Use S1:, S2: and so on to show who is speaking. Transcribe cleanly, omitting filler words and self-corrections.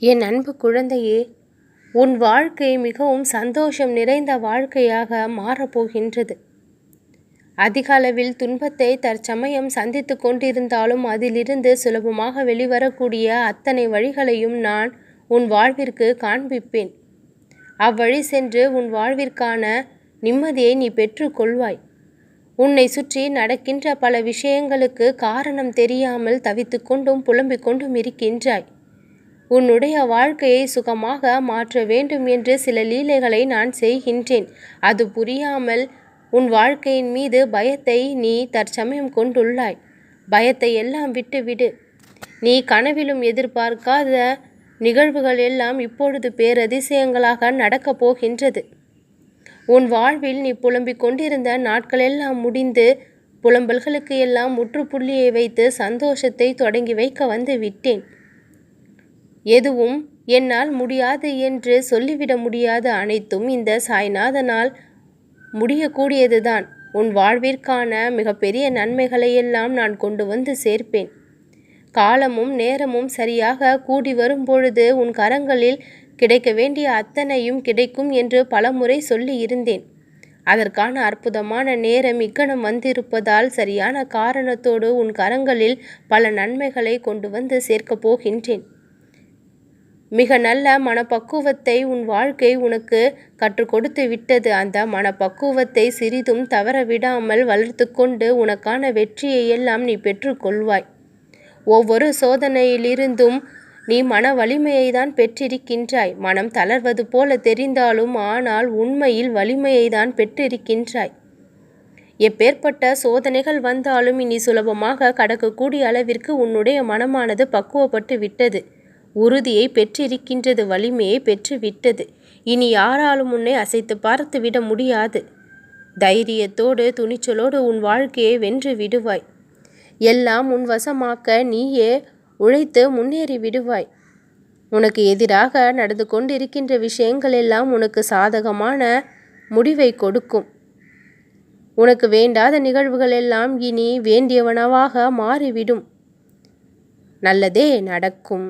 S1: என் அன்பு குழந்தையே, உன் வாழ்க்கை மிகவும் சந்தோஷம் நிறைந்த வாழ்க்கையாக மாறப்போகின்றது. அதிக அளவில் துன்பத்தை தற்சமயம் சந்தித்து கொண்டிருந்தாலும் அதிலிருந்து சுலபமாக வெளிவரக்கூடிய அத்தனை வழிகளையும் நான் உன் வாழ்விற்கு காண்பிப்பேன். அவ்வழி சென்று உன் வாழ்விற்கான நிம்மதியை நீ பெற்றுக்கொள்வாய். உன்னை சுற்றி நடக்கின்ற பல விஷயங்களுக்கு காரணம் தெரியாமல் தவித்து கொண்டும் புலம்பிக் கொண்டும் இருக்கின்றாய். உன்னுடைய வாழ்க்கையை சுகமாக மாற்ற வேண்டும் என்று சில லீலைகளை நான் செய்கின்றேன். அது புரியாமல் உன் வாழ்க்கையின் மீது பயத்தை நீ தற்சமயம் கொண்டுள்ளாய். பயத்தை எல்லாம் விட்டுவிடு. நீ கனவிலும் எதிர்பார்க்காத நிகழ்வுகள் எல்லாம் இப்பொழுது பேரதிசயங்களாக நடக்கப் போகின்றது. உன் வாழ்வில் நீ புலம்பிக் கொண்டிருந்த நாட்களெல்லாம் முடிந்து புலம்பல்களுக்கு எல்லாம் முற்றுப்புள்ளியை வைத்து சந்தோஷத்தை தொடங்கி வைக்க வந்து விட்டேன். எதுவும் என்னால் முடியாது என்று சொல்லிவிட முடியாத அனைத்தும் இந்த சாய்நாதனால் முடியக்கூடியதுதான். உன் வாழ்விற்கான மிகப்பெரிய நன்மைகளையெல்லாம் நான் கொண்டு வந்து சேர்ப்பேன். காலமும் நேரமும் சரியாக கூடி வரும் பொழுது உன் கரங்களில் கிடைக்க வேண்டிய அத்தனையும் கிடைக்கும் என்று பலமுறை சொல்லி இருந்தேன். அதற்கான அற்புதமான நேரம் இக்கணம் வந்திருப்பதால் சரியான காரணத்தோடு உன் கரங்களில் பல நன்மைகளை கொண்டு வந்து சேர்க்கப் போகின்றேன். மிக நல்ல மனப்பக்குவத்தை உன் வாழ்க்கை உனக்கு கற்றுக் கொடுத்து விட்டது. அந்த மனப்பக்குவத்தை சிறிதும் தவற விடாமல் வளர்த்து கொண்டு உனக்கான வெற்றியை எல்லாம் நீ பெற்றுக்கொள்வாய். ஒவ்வொரு சோதனையிலிருந்தும் நீ மன வலிமையை தான் பெற்றிருக்கின்றாய். மனம் தளர்வது போல தெரிந்தாலும் ஆனால் உண்மையில் வலிமையை தான் பெற்றிருக்கின்றாய். எப்பேற்பட்ட சோதனைகள் வந்தாலும் இனி சுலபமாக கடக்கக்கூடிய அளவிற்கு உன்னுடைய மனமானது பக்குவப்பட்டு விட்டது. உறுதியை பெற்றிருக்கின்றது. வலிமையை பெற்று விட்டது. இனி யாராலும் உன்னை அசைத்து பார்த்து விட முடியாது. தைரியத்தோடு துணிச்சலோடு உன் வாழ்க்கையை வென்று விடுவாய். எல்லாம் உன் வசமாக்க நீயே உழைத்து முன்னேறி விடுவாய். உனக்கு எதிராக நடந்து கொண்டிருக்கின்ற விஷயங்கள் எல்லாம் உனக்கு சாதகமான முடிவை கொடுக்கும். உனக்கு வேண்டாத நிகழ்வுகள் எல்லாம் இனி வேண்டியவனவாக மாறிவிடும். நல்லதே நடக்கும்.